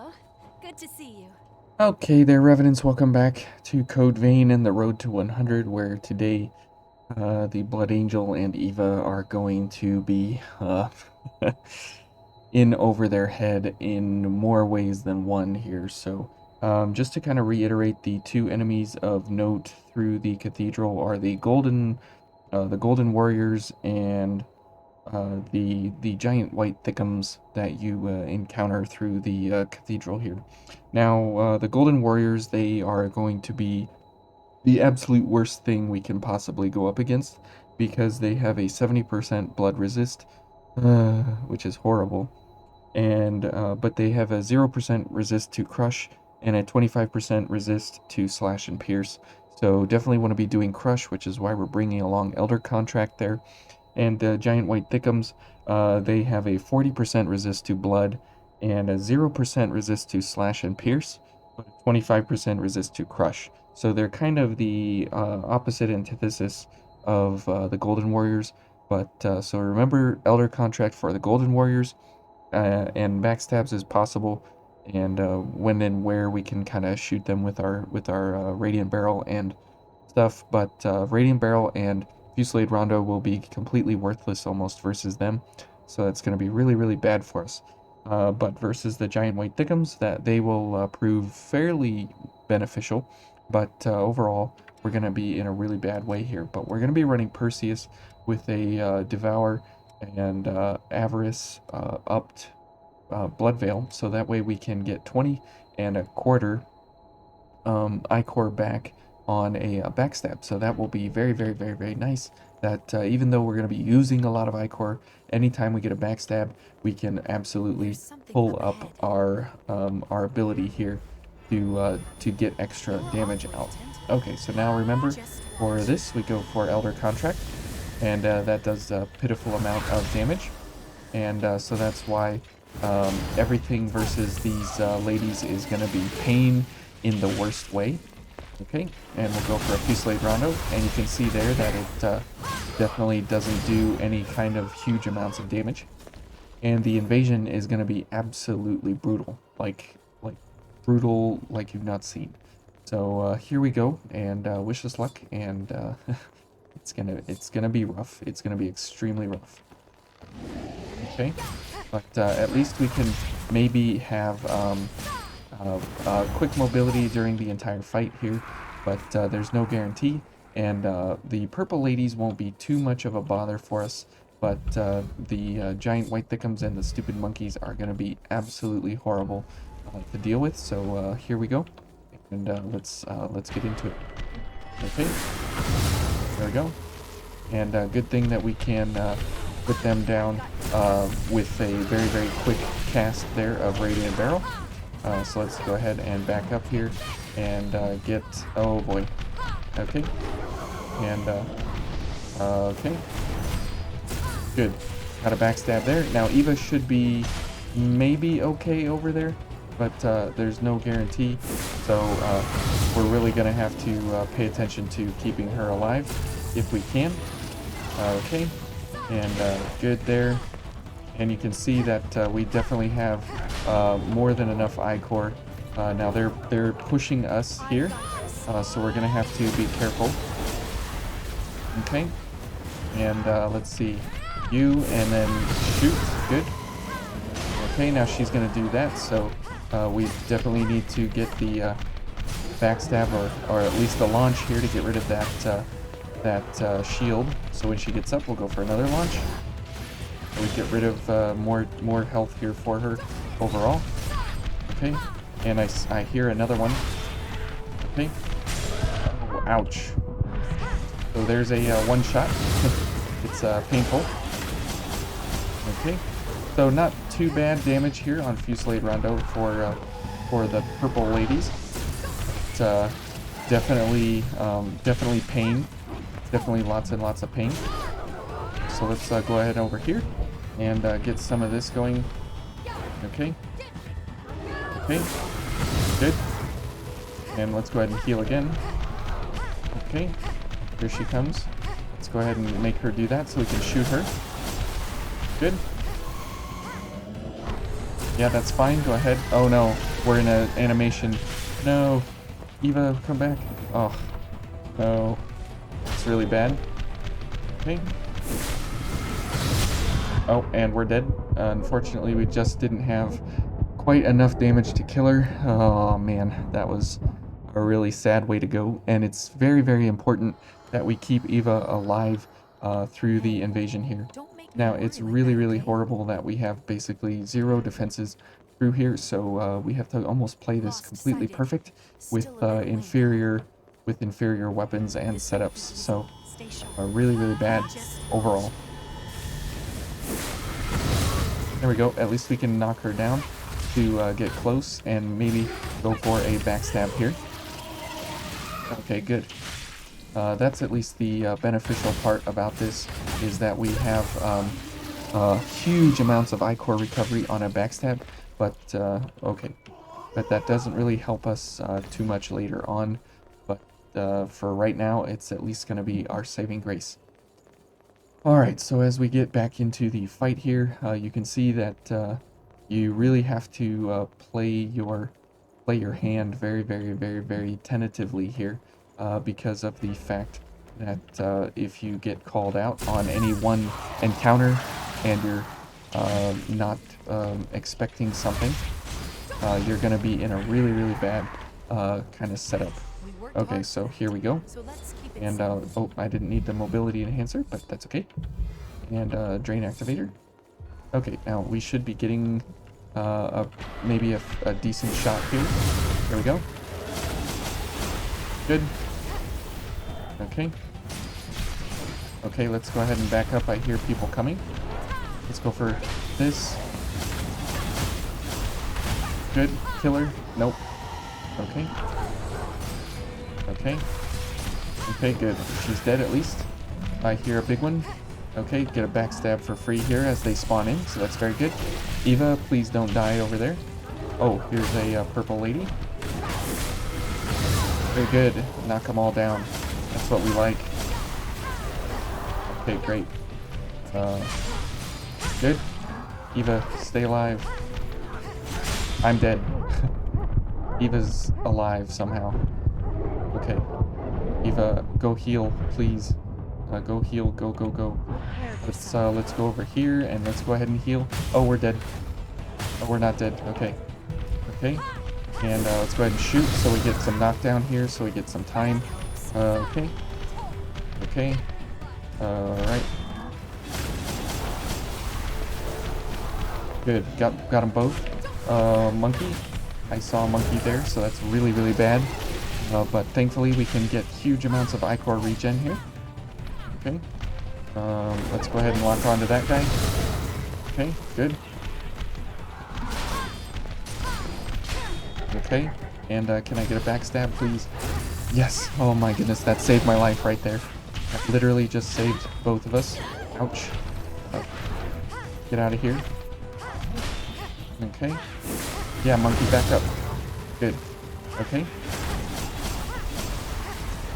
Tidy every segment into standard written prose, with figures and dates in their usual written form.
Hello. Good to see you. Okay there, Revenants, welcome back to Code Vein and the Road to 100, where today the Blood Angel and Eva are going to be in over their head in more ways than one here. So just to kind of reiterate, the two enemies of note through the Cathedral are the Golden Warriors and the giant white Thiccums that you encounter through the cathedral here. Now, the Golden Warriors, they are going to be the absolute worst thing we can possibly go up against because they have a 70% blood resist, which is horrible. And but they have a 0% resist to crush and a 25% resist to slash and pierce. So definitely want to be doing crush, which is why we're bringing along Elder Contract there. And the giant white Thiccums, they have a 40% resist to blood and a 0% resist to slash and pierce, but a 25% resist to crush. So they're kind of the opposite antithesis of the Golden Warriors. But so remember, Elder Contract for the Golden Warriors, and backstabs is possible. And when and where we can kind of shoot them with our Radiant Barrel and stuff. But Radiant Barrel and Fusillade Rondo will be completely worthless almost versus them, so that's going to be really, really bad for us. But versus the giant white Thiccums, that they will prove fairly beneficial, but overall, we're going to be in a really bad way here. But we're going to be running Perseus with a Devour and Avarice upped Blood Veil, so that way we can get 20 and a quarter Ichor back on a backstab. So that will be very, very, very, very nice. That even though we're going to be using a lot of Ichor, anytime we get a backstab, we can absolutely pull up our ability here to get extra damage out. Okay, so now remember, for this we go for Elder Contract, and that does a pitiful amount of damage, and so that's why everything versus these ladies is going to be pain in the worst way. Okay, and we'll go for a Fusillade Rondo, and you can see there that it definitely doesn't do any kind of huge amounts of damage. And the invasion is going to be absolutely brutal, like brutal like you've not seen. So here we go, and wish us luck, and it's gonna be rough. It's gonna be extremely rough. Okay, but at least we can maybe have quick mobility during the entire fight here, but there's no guarantee, and the purple ladies won't be too much of a bother for us, but the giant white Thiccums and the stupid monkeys are going to be absolutely horrible to deal with. So here we go, and let's get into it. Okay, there we go, and good thing that we can put them down with a very, very quick cast there of Radiant Barrel. So let's go ahead and back up here and get, oh boy, okay, and okay, good, got a backstab there. Now Eva should be maybe okay over there, but there's no guarantee, so we're really going to have to pay attention to keeping her alive if we can. Okay, and good there. And you can see that we definitely have more than enough Ichor. Now they're pushing us here, so we're gonna have to be careful. Okay, and let's see, you, and then shoot. Good. Okay, now she's gonna do that, so we definitely need to get the backstab or at least the launch here to get rid of that shield. So when she gets up, we'll go for another launch. We get rid of more health here for her overall. Okay, and I hear another one. Okay. Oh, ouch. So there's a one shot. It's painful. Okay, so not too bad damage here on Fusillade Rondo for the purple ladies. But, definitely pain. Definitely lots and lots of pain. So let's go ahead over here and get some of this going. Okay. Okay. Good. And let's go ahead and heal again. Okay. Here she comes. Let's go ahead and make her do that so we can shoot her. Good. Yeah, that's fine. Go ahead. Oh no, we're in an animation. No, Eva, come back. Oh, no. It's really bad. Okay. Oh, and we're dead. Unfortunately, we just didn't have quite enough damage to kill her. Oh man, that was a really sad way to go. And it's very, very important that we keep Eva alive through the invasion here. Now, it's really, really horrible that we have basically 0 defenses through here, so we have to almost play this completely perfect with inferior weapons and setups. So, really, really bad overall. There we go. At least we can knock her down to get close and maybe go for a backstab here. Okay, good. That's at least the beneficial part about this, is that we have huge amounts of I-core recovery on a backstab, but okay. But that doesn't really help us too much later on, but for right now, it's at least going to be our saving grace. Alright, so as we get back into the fight here, you can see that you really have to play your hand very, very, very, very tentatively here, because of the fact that if you get called out on any one encounter and you're not expecting something, you're going to be in a really, really bad kind of setup. Okay, so here we go. And, oh, I didn't need the mobility enhancer, but that's okay. And drain activator. Okay, now we should be getting maybe a decent shot here. There we go. Good. Okay. Okay, let's go ahead and back up. I hear people coming. Let's go for this. Good. Killer. Nope. Okay. Okay. Okay, good. She's dead at least. I hear a big one. Okay, get a backstab for free here as they spawn in, so that's very good. Eva, please don't die over there. Oh, here's a purple lady. Very good. Knock them all down. That's what we like. Okay, great. Good. Eva, stay alive. I'm dead. Eva's alive somehow. Okay. Eva, go heal, please. Go heal, go, go, go. Let's go over here and let's go ahead and heal. Oh, we're dead. Oh, we're not dead. Okay. Okay. And let's go ahead and shoot so we get some knockdown here, so we get some time. Okay. Okay. Alright. Good. Got them both. Monkey. I saw a monkey there, so that's really, really bad. But thankfully we can get huge amounts of I-core regen here. Okay. Let's go ahead and lock onto that guy. Okay, good. Okay, and can I get a backstab, please? Yes! Oh my goodness, that saved my life right there. That literally just saved both of us. Ouch. Get out of here. Okay. Yeah, monkey, back up. Good. Okay.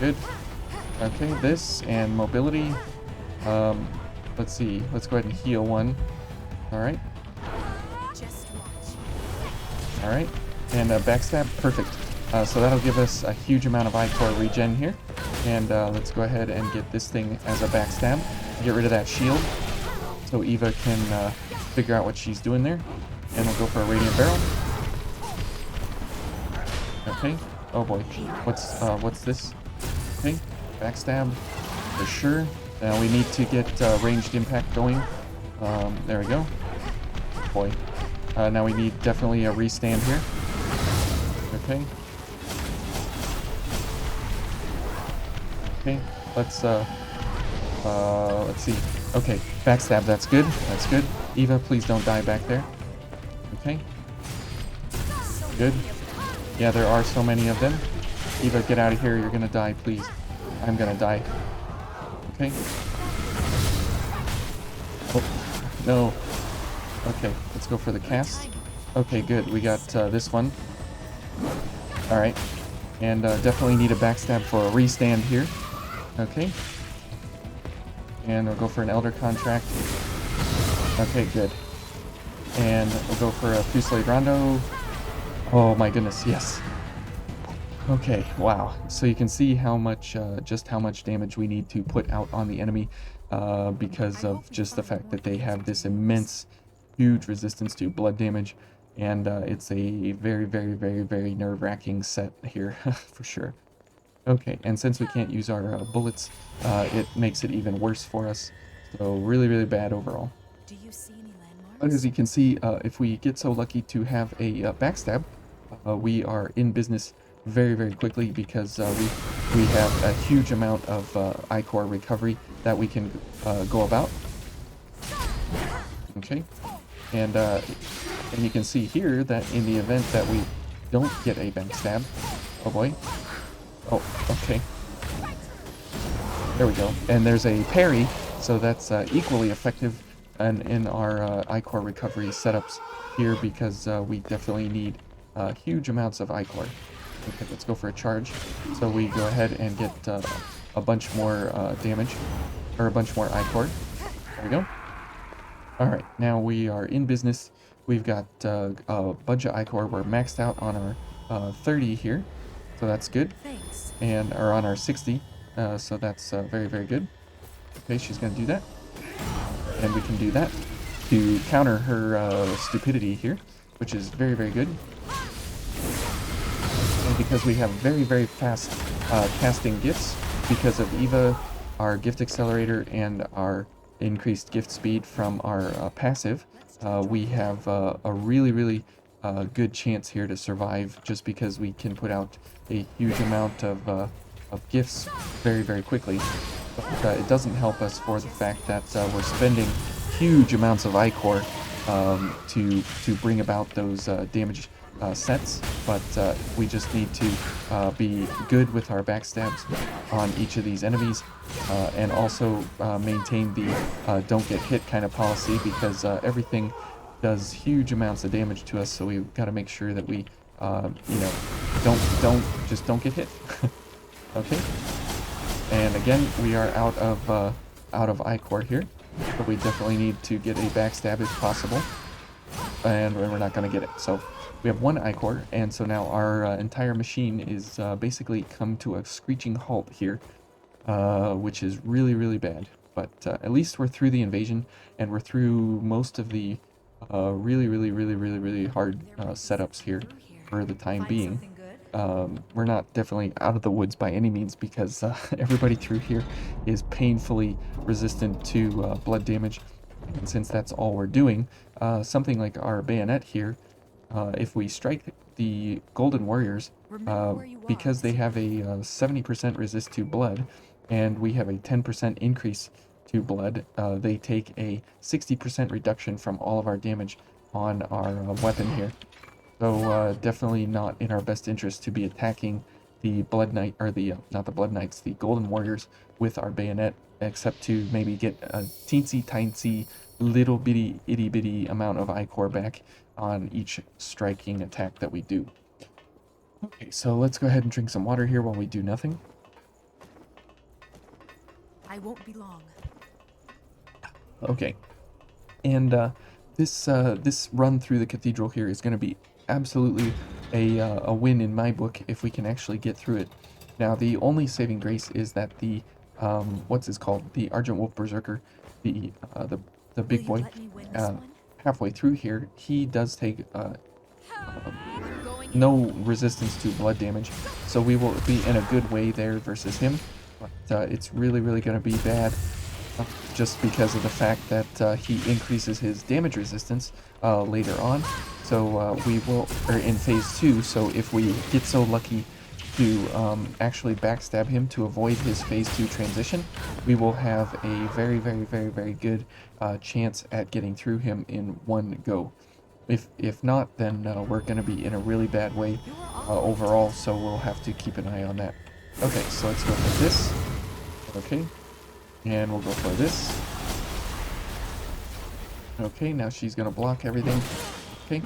Good. Okay, this and mobility. Let's see. Let's go ahead and heal one. Alright. Alright. And backstab. Perfect. So that'll give us a huge amount of I-core regen here. And let's go ahead and get this thing as a backstab. Get rid of that shield. So Eva can figure out what she's doing there. And we'll go for a Radiant Barrel. Okay. Oh boy. What's this? Okay. Backstab. For sure. Now we need to get ranged impact going. There we go. Oh boy. Now we need definitely a restand here. Okay. Okay. Let's see. Okay. Backstab. That's good. That's good. Eva, please don't die back there. Okay. Good. Yeah, there are so many of them. Eva, get out of here. You're gonna die, please. I'm gonna die. Okay. Oh, no. Okay, let's go for the cast. Okay, good. We got this one. Alright. And definitely need a backstab for a restand here. Okay. And we'll go for an Elder Contract. Okay, good. And we'll go for a Fusilier Rondo. Oh my goodness, yes. Okay, wow. So you can see how much, just how much damage we need to put out on the enemy because of just the fact that they have this immense, huge resistance to blood damage. And it's a very, very, very, very nerve-wracking set here, for sure. Okay, and since we can't use our bullets, it makes it even worse for us. So really, really bad overall. Do you see any landmarks? But as you can see, if we get so lucky to have a backstab, we are in business very, very quickly because we have a huge amount of I-Core recovery that we can go about. Okay, and you can see here that in the event that we don't get a backstab, oh boy, oh, okay, there we go, and there's a parry, so that's equally effective in our I-Core recovery setups here because we definitely need huge amounts of I-Core. Okay, let's go for a charge. So we go ahead and get a bunch more damage, or a bunch more I-Core. There we go. Alright, now we are in business. We've got a bunch of I-Core. We're maxed out on our 30 here, so that's good. Thanks. And or on our 60, so that's very, very good. Okay, she's going to do that. And we can do that to counter her stupidity here, which is very, very good. And because we have very, very fast casting gifts, because of Eva, our gift accelerator, and our increased gift speed from our passive, we have a really, really good chance here to survive just because we can put out a huge amount of gifts very, very quickly. But it doesn't help us for the fact that we're spending huge amounts of I-Core to bring about those damage sets, but we just need to be good with our backstabs on each of these enemies and also maintain the don't get hit kind of policy because everything does huge amounts of damage to us, so we've got to make sure that we you know, don't get hit. Okay, and again we are out of I-Core here, so we definitely need to get a backstab if possible, and we're not going to get it. So we have one I-Core, and so now our entire machine is basically come to a screeching halt here, which is really, really bad. But at least we're through the invasion, and we're through most of the really, really, really, really, really hard setups here for the time being. We're not definitely out of the woods by any means because everybody through here is painfully resistant to blood damage. And since that's all we're doing, something like our bayonet here, if we strike the Golden Warriors, because they have a 70% resist to blood, and we have a 10% increase to blood, they take a 60% reduction from all of our damage on our weapon here. So definitely not in our best interest to be attacking the Blood Knight, or the, not the Blood Knights, the Golden Warriors with our bayonet, except to maybe get a teensy-tiny, little bitty, itty-bitty amount of I-Core back on each striking attack that we do. Okay, so let's go ahead and drink some water here while we do nothing. I won't be long. Okay, and this run through the cathedral here is going to be absolutely a win in my book if we can actually get through it. Now, the only saving grace is that the what's this called? The Argent Wolf Berserker, the big boy, halfway through here, he does take no resistance to blood damage, so we will be in a good way there versus him. But it's really, really going to be bad just because of the fact that he increases his damage resistance later on. So we will, or in phase 2, so if we get so lucky to actually backstab him to avoid his phase 2 transition, we will have a very, very, very, very good chance at getting through him in one go. If not, then we're going to be in a really bad way overall, so we'll have to keep an eye on that. Okay, so let's go for this. Okay, and we'll go for this. Okay, now she's going to block everything. Okay,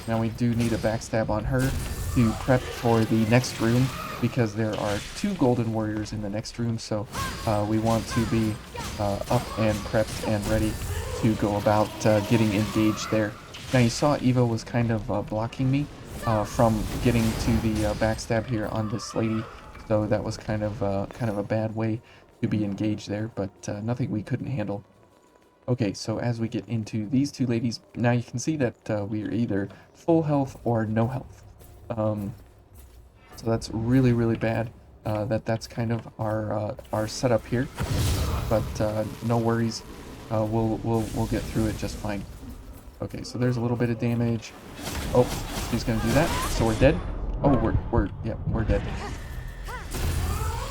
now we do need a backstab on her to prep for the next room, because there are 2 Golden Warriors in the next room, so we want to be up and prepped and ready to go about getting engaged there. Now you saw Eva was kind of blocking me from getting to the backstab here on this lady, so that was kind of a bad way to be engaged there, but nothing we couldn't handle. Okay, so as we get into these two ladies, now you can see that we are either full health or no health. So that's really, really bad. That's kind of our setup here, but no worries. We'll get through it just fine. Okay, so there's a little bit of damage. Oh, she's gonna do that. So we're dead. Oh, we're dead.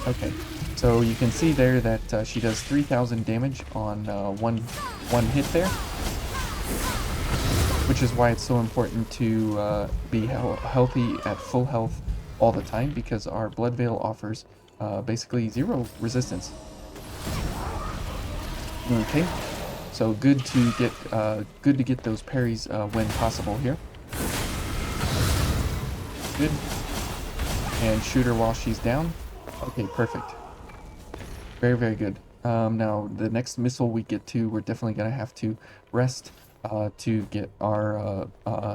Okay, so you can see there that she does 3,000 damage on one hit there, which is why it's so important to be healthy at full health all the time, because our Blood Veil offers basically 0 resistance. Okay, so good to get those parries when possible here. Good, and shoot her while she's down. Okay, perfect. Very, very good. Now the next missile we get to, we're definitely gonna have to rest to get our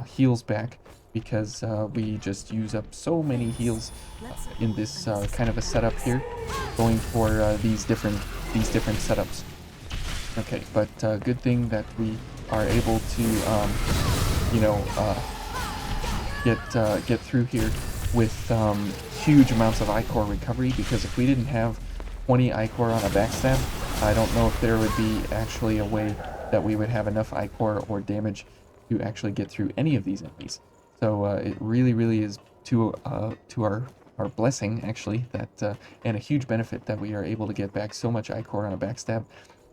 heals back, because we just use up so many heals in this kind of a setup here, going for these different setups. Okay, but good thing that we are able to get through here with huge amounts of ichor recovery, because if we didn't have 20 ichor on a backstab, I don't know if there would be actually a way that we would have enough ichor or damage to actually get through any of these enemies. So it really is to our blessing, actually, that and a huge benefit that we are able to get back so much ichor on a backstab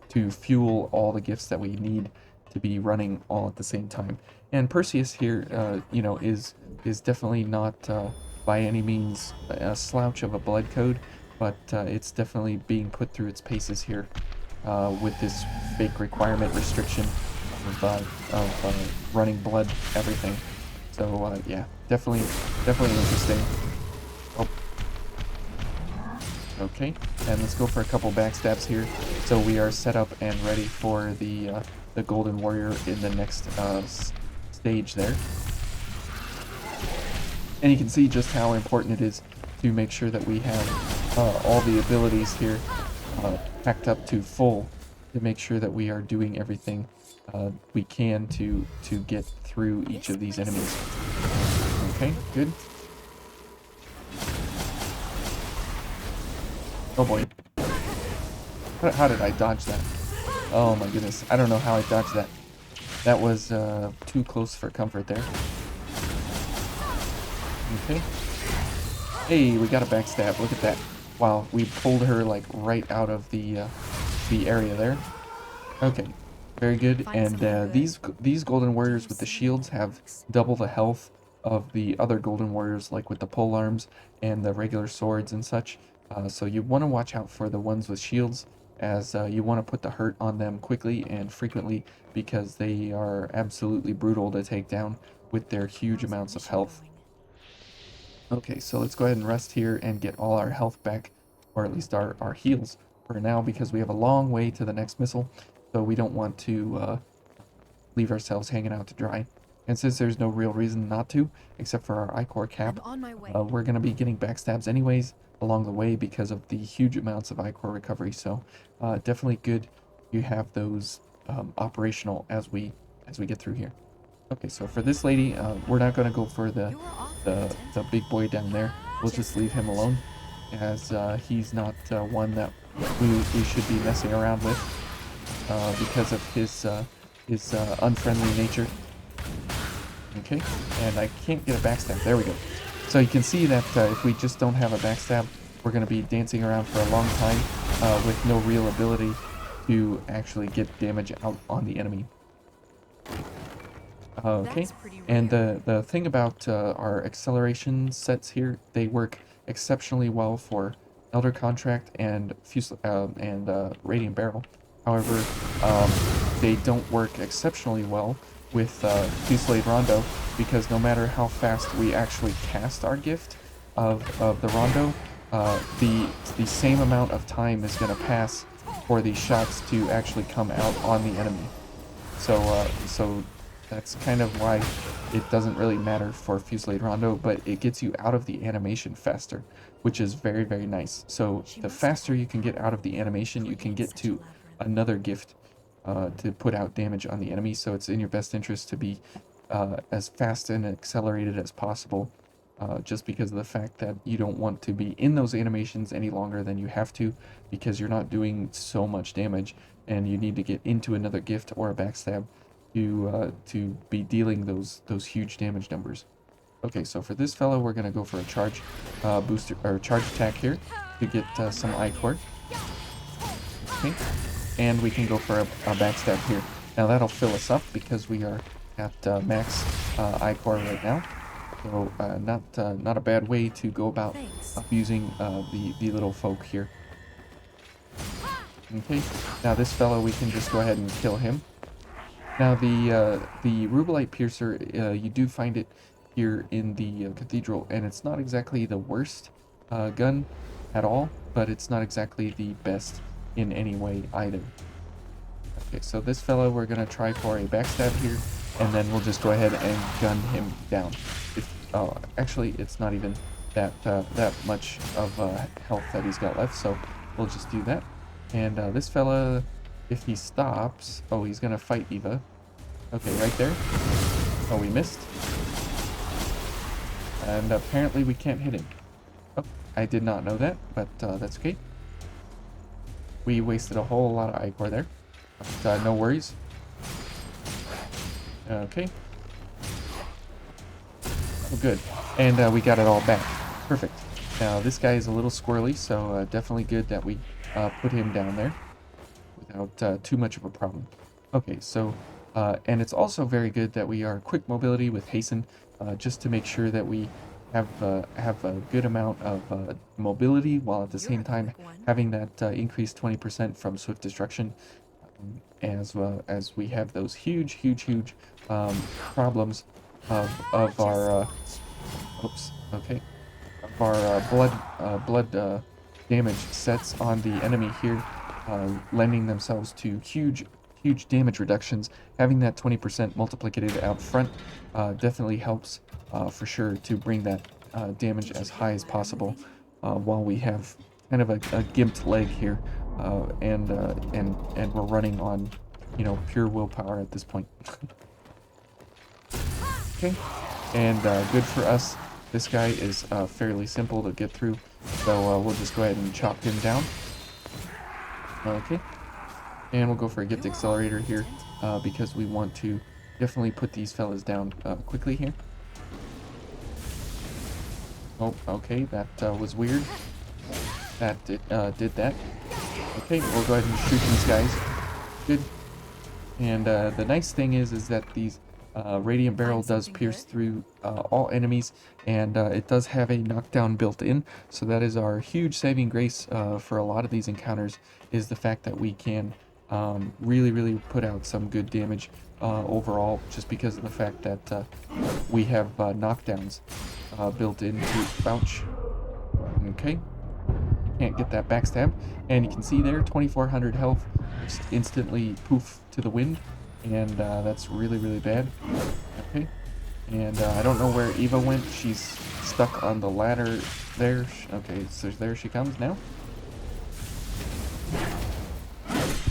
to fuel all the gifts that we need to be running all at the same time. And Perseus here, is definitely not by any means a slouch of a blood code, but it's definitely being put through its paces here with this fake requirement restriction of running blood everything. So yeah, definitely interesting. Oh. Okay, and let's go for a couple backstabs here. So we are set up and ready for the Golden Warrior in the next stage there. And you can see just how important it is to make sure that we have all the abilities here packed up to full, to make sure that we are doing everything we can to get through each of these enemies. Okay, good. Oh boy. How did I dodge that? Oh my goodness. I don't know how I dodged that. That was too close for comfort there. Okay. Hey, we got a backstab. Look at that. Wow, we pulled her like right out of the area there. Okay, very good. And these Golden Warriors with the shields have double the health of the other Golden Warriors, like with the pole arms and the regular swords and such. So you want to watch out for the ones with shields, as you want to put the hurt on them quickly and frequently, because they are absolutely brutal to take down with their huge amounts of health. Okay, so let's go ahead and rest here and get all our health back, or at least our heals for now, because we have a long way to the next missile, so we don't want to leave ourselves hanging out to dry. And since there's no real reason not to, except for our ichor cap, we're going to be getting backstabs anyways along the way because of the huge amounts of ichor recovery. So definitely good you have those operational as we get through here. Okay, so for this lady, we're not going to go for the big boy down there. We'll just leave him alone, as he's not one that we should be messing around with because of his unfriendly nature. Okay, and I can't get a backstab. There we go. So you can see that if we just don't have a backstab, we're going to be dancing around for a long time with no real ability to actually get damage out on the enemy. Okay, and the thing about our acceleration sets here, they work exceptionally well for Elder Contract and Radiant Barrel. However, they don't work exceptionally well with Fusillade Rondo, because no matter how fast we actually cast our gift of the Rondo, the same amount of time is going to pass for these shots to actually come out on the enemy. So that's kind of why it doesn't really matter for Fusillade Rondo, but it gets you out of the animation faster, which is very, very nice. So the faster you can get out of the animation, you can get to another gift to put out damage on the enemy. So it's in your best interest to be as fast and accelerated as possible, just because of the fact that you don't want to be in those animations any longer than you have to, because you're not doing so much damage and you need to get into another gift or a backstab to be dealing those huge damage numbers. Okay, so for this fellow, we're gonna go for a charge booster or charge attack here to get some Ichor. Okay, and we can go for a backstab here. Now that'll fill us up because we are at max Ichor right now. So not a bad way to go about abusing the little folk here. Okay, now this fellow, we can just go ahead and kill him. Now the Rubellite Piercer, you do find it here in the Cathedral, and it's not exactly the worst gun at all, but it's not exactly the best in any way either. Okay, so this fellow, we're gonna try for a backstab here, and then we'll just go ahead and gun him down. Actually, it's not even that much of health that he's got left, so we'll just do that. And this fella, if he stops, oh, he's gonna fight Eva. Okay, right there. Oh, we missed. And apparently we can't hit him. Oh, I did not know that, but that's okay. We wasted a whole lot of Ichor there, but no worries. Okay. Oh, good. And we got it all back. Perfect. Now, this guy is a little squirrely, so definitely good that we put him down there without too much of a problem. Okay, so, and it's also very good that we are quick mobility with hasten, just to make sure that we have a good amount of mobility, while at the same time having that increased 20% from swift destruction, as well as we have those huge problems of our oops, okay, of our blood damage sets on the enemy here, lending themselves to huge damage reductions. Having that 20% multiplicated out front definitely helps for sure to bring that damage as high as possible, while we have kind of a gimped leg here, and we're running on, you know, pure willpower at this point. Okay, and good for us. This guy is fairly simple to get through, so we'll just go ahead and chop him down. Okay, and we'll go for a gift accelerator here, because we want to definitely put these fellas down quickly here. Oh, okay, that was weird. That did that. Okay, we'll go ahead and shoot these guys. Good. And the nice thing is that these Radiant Barrel does pierce through all enemies, and it does have a knockdown built in, so that is our huge saving grace for a lot of these encounters, is the fact that we can really put out some good damage overall, just because of the fact that we have knockdowns built into. Ouch. Okay, can't get that backstab, and you can see there 2400 health just instantly poof to the wind, and that's really bad. Okay, and I don't know where Eva went. She's stuck on the ladder there. Okay, so there she comes now.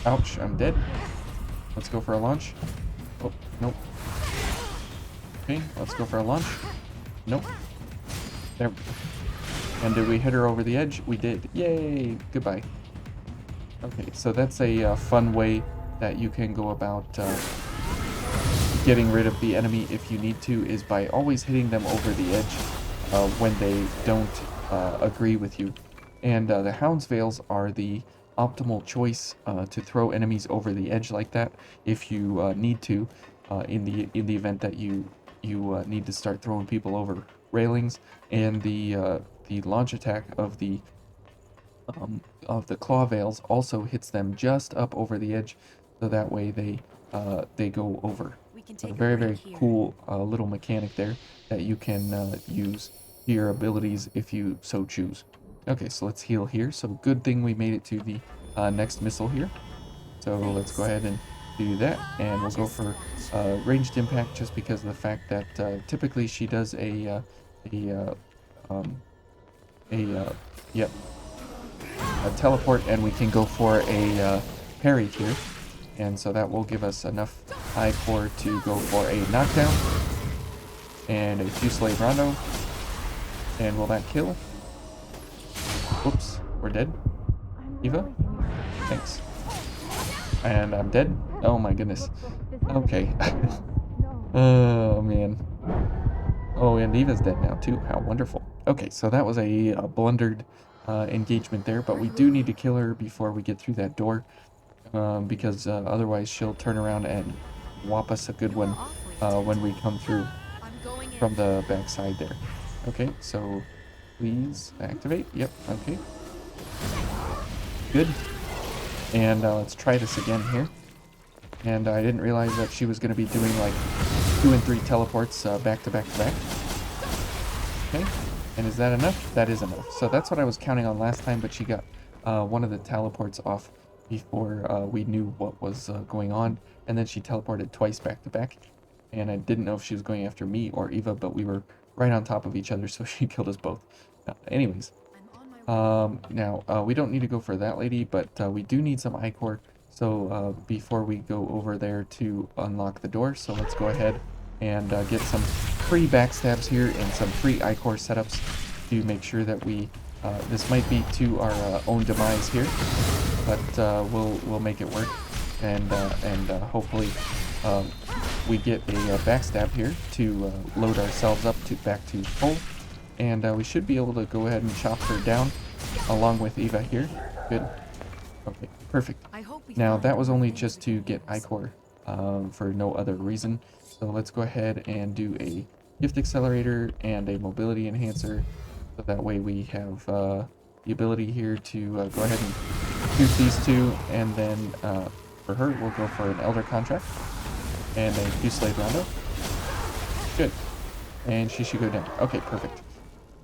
Ouch, I'm dead. Let's go for a launch. Oh, nope. Okay, let's go for a launch. Nope. There. And did we hit her over the edge? We did. Yay! Goodbye. Okay, so that's a fun way that you can go about getting rid of the enemy if you need to, is by always hitting them over the edge when they don't agree with you. And the Hound's Veils are the optimal choice to throw enemies over the edge like that if you need to, in the event that you need to start throwing people over railings. And the launch attack of the claw veils also hits them just up over the edge, so that way they go over. So very cool little mechanic there that you can use your abilities if you so choose. Okay, so let's heal here. So good thing we made it to the next missile here. So let's go ahead and do that, and we'll go for ranged impact just because of the fact that typically she does a um, a yep, a teleport, and we can go for a parry here, and so that will give us enough I-core to go for a knockdown and a Fusillade Rondo. And will that kill? Whoops, we're dead. Eva? Thanks. And I'm dead? Oh my goodness. Okay. Oh man. Oh, and Eva's dead now too. How wonderful. Okay, so that was a blundered engagement there, but we do need to kill her before we get through that door, because otherwise she'll turn around and whop us a good one when we come through from the backside there. Okay, so please activate. Yep, okay. Good. And let's try this again here. And I didn't realize that she was going to be doing like 2 and 3 teleports back to back to back. Okay, and is that enough? That is enough. So that's what I was counting on last time, but she got one of the teleports off before we knew what was going on. And then she teleported twice back to back. And I didn't know if she was going after me or Eva, but we were right on top of each other, so she killed us both. Anyways, now we don't need to go for that lady, but we do need some I-core. So before we go over there to unlock the door, so let's go ahead and get some free backstabs here and some free I-core setups to make sure that we, this might be to our own demise here, but we'll make it work, and hopefully we get a backstab here to load ourselves up to back to full, and we should be able to go ahead and chop her down along with Eva here. Good. Okay, perfect. Now that was only just to get I-core for no other reason. So let's go ahead and do a gift accelerator and a mobility enhancer, so that way we have the ability here to go ahead and shoot these two, and then for her we'll go for an Elder Contract and a Fusillade Rondo. Good. And she should go down. Okay, perfect.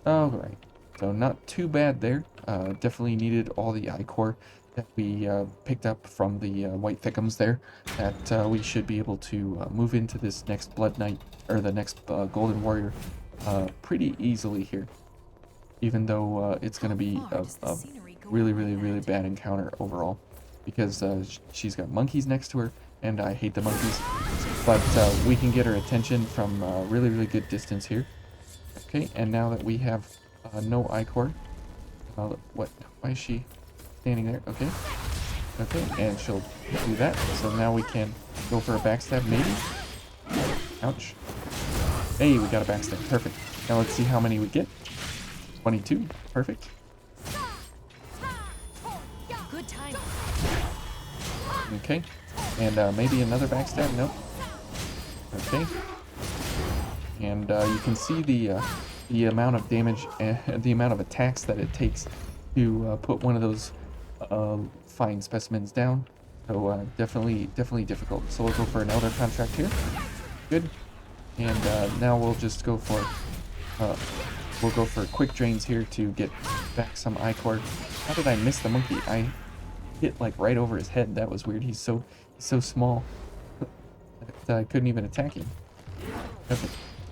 Alright. So not too bad there. Definitely needed all the I-core that we picked up from the white Thiccums there. That we should be able to move into this next Blood Knight, or the next Golden Warrior, pretty easily here. Even though it's going to be a really bad encounter overall. Because she's got monkeys next to her, and I hate the monkeys. But we can get her attention from really good distance here. Okay, and now that we have no I-core, what? Why is she standing there? Okay, okay, and she'll do that. So now we can go for a backstab, maybe. Ouch. Hey, we got a backstab. Perfect. Now let's see how many we get. 22. Perfect. Good time. Okay, and maybe another backstab. Nope. Okay, and you can see the amount of damage and the amount of attacks that it takes to put one of those fine specimens down. So definitely difficult. So we'll go for an Elder Contract here. Good. And now we'll just go for quick drains here to get back some I-core. How did I miss the monkey? I hit like right over his head. That was weird. He's so small that I couldn't even attack him. Okay,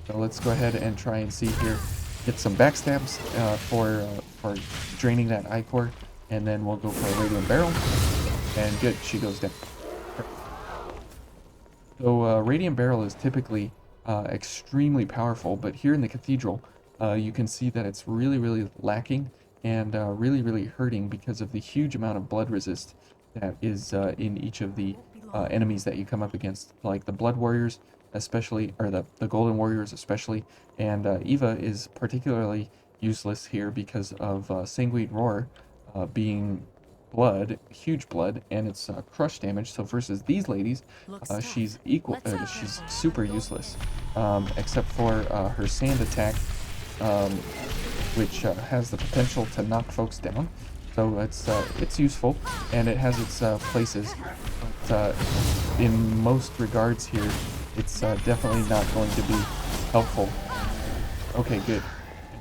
so let's go ahead and try and see here. Get some backstabs for draining that I-core, and then we'll go for a Radiant Barrel. And good, she goes down. So Radiant Barrel is typically extremely powerful, but here in the Cathedral, you can see that it's really lacking and really hurting because of the huge amount of blood resist that is in each of the enemies that you come up against, like the Blood Warriors especially, or the Golden Warriors especially, and Eva is particularly useless here because of Sanguine Roar being blood, huge blood, and it's crush damage. So versus these ladies, she's she's super useless, except for her sand attack, which has the potential to knock folks down. So it's useful, and it has its places, but in most regards here, it's definitely not going to be helpful. Okay, good.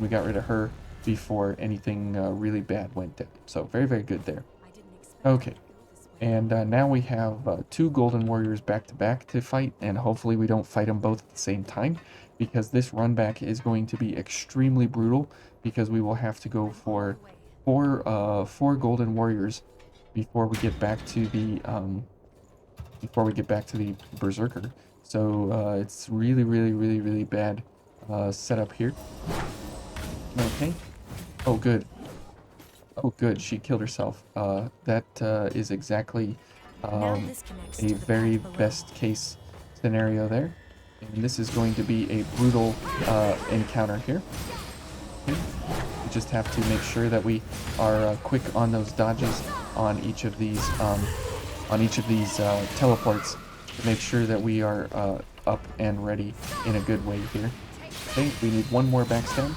We got rid of her before anything really bad went down. So very good there. Okay. And now we have two golden warriors back to back to fight, and hopefully we don't fight them both at the same time, because this run back is going to be extremely brutal, because we will have to go for four golden warriors before we get back to the berserker. So it's really bad setup here. Okay. Oh, good. Oh, good. She killed herself. That is exactly Now this connects a to the very path below. best case scenario there. And this is going to be a brutal encounter here. Okay. We just have to make sure that we are quick on those dodges on each of these teleports to make sure that we are up and ready in a good way here. Okay, we need one more backstab.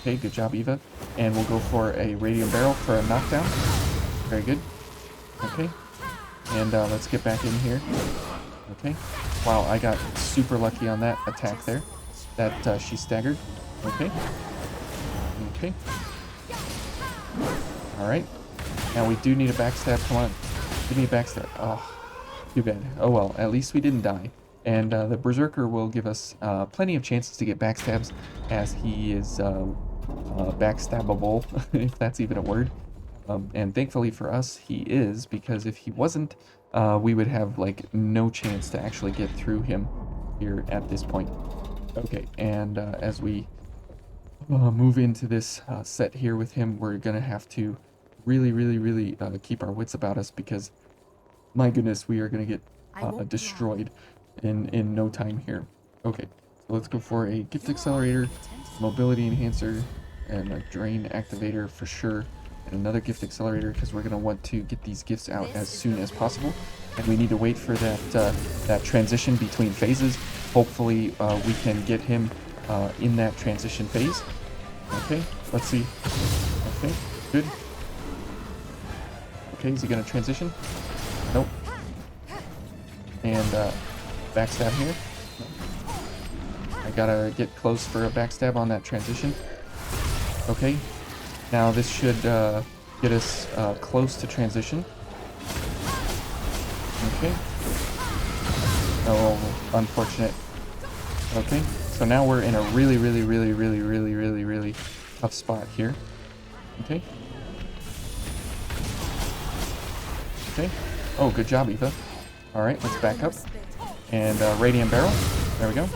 Okay, good job, Eva. And we'll go for a radium barrel for a knockdown. Very good. Okay. And let's get back in here. Okay. Wow, I got super lucky on that attack there. That she staggered. Okay. Okay. Alright. Now we do need a backstab. Come on. Give me a backstab. Oh, too bad. Oh well, at least we didn't die. And the Berserker will give us plenty of chances to get backstabs, as he is backstabbable, if that's even a word. And thankfully for us, he is, because if he wasn't, we would have like no chance to actually get through him here at this point. Okay, and as we move into this set here with him, we're gonna have to really keep our wits about us, because my goodness, we are gonna get destroyed in no time here. Okay, so let's go for a gift accelerator, mobility enhancer, and a drain activator for sure, and another gift accelerator, because we're going to want to get these gifts out as soon as possible, and we need to wait for that transition between phases. Hopefully we can get him in that transition phase. Okay, let's see. Okay, good. Okay, is he going to transition? Nope. And backstab here. I gotta get close for a backstab on that transition. Okay, now this should get us close to transition. Okay. Oh, unfortunate. Okay, so now we're in a really tough spot here. Okay. Okay. Oh, good job, Eva. Alright, let's back up. And Radiant Barrel. There we go.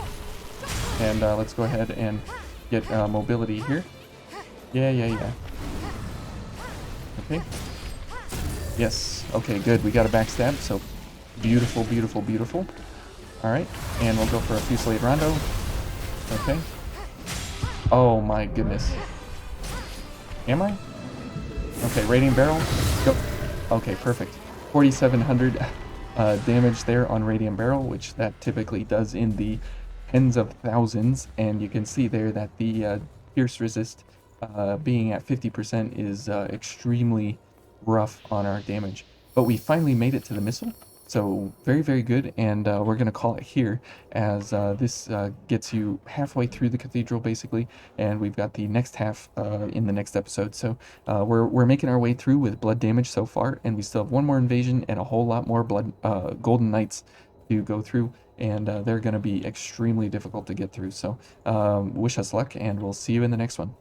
And let's go ahead and get mobility here. Yeah. Okay. Yes. Okay, good. We got a backstab, so beautiful. Alright, and we'll go for a Fusillade Rondo. Okay. Oh my goodness. Am I? Okay, Radiant Barrel. Go. Okay, perfect. 4,700 damage there on Radiant Barrel, which that typically does in the tens of thousands, and you can see there that the Pierce resist being at 50% is extremely rough on our damage. But we finally made it to the missile, so very good, and we're going to call it here, as this gets you halfway through the Cathedral basically, and we've got the next half in the next episode. So we're making our way through with blood damage so far, and we still have one more invasion and a whole lot more blood golden knights to go through, and they're going to be extremely difficult to get through. So wish us luck, and we'll see you in the next one.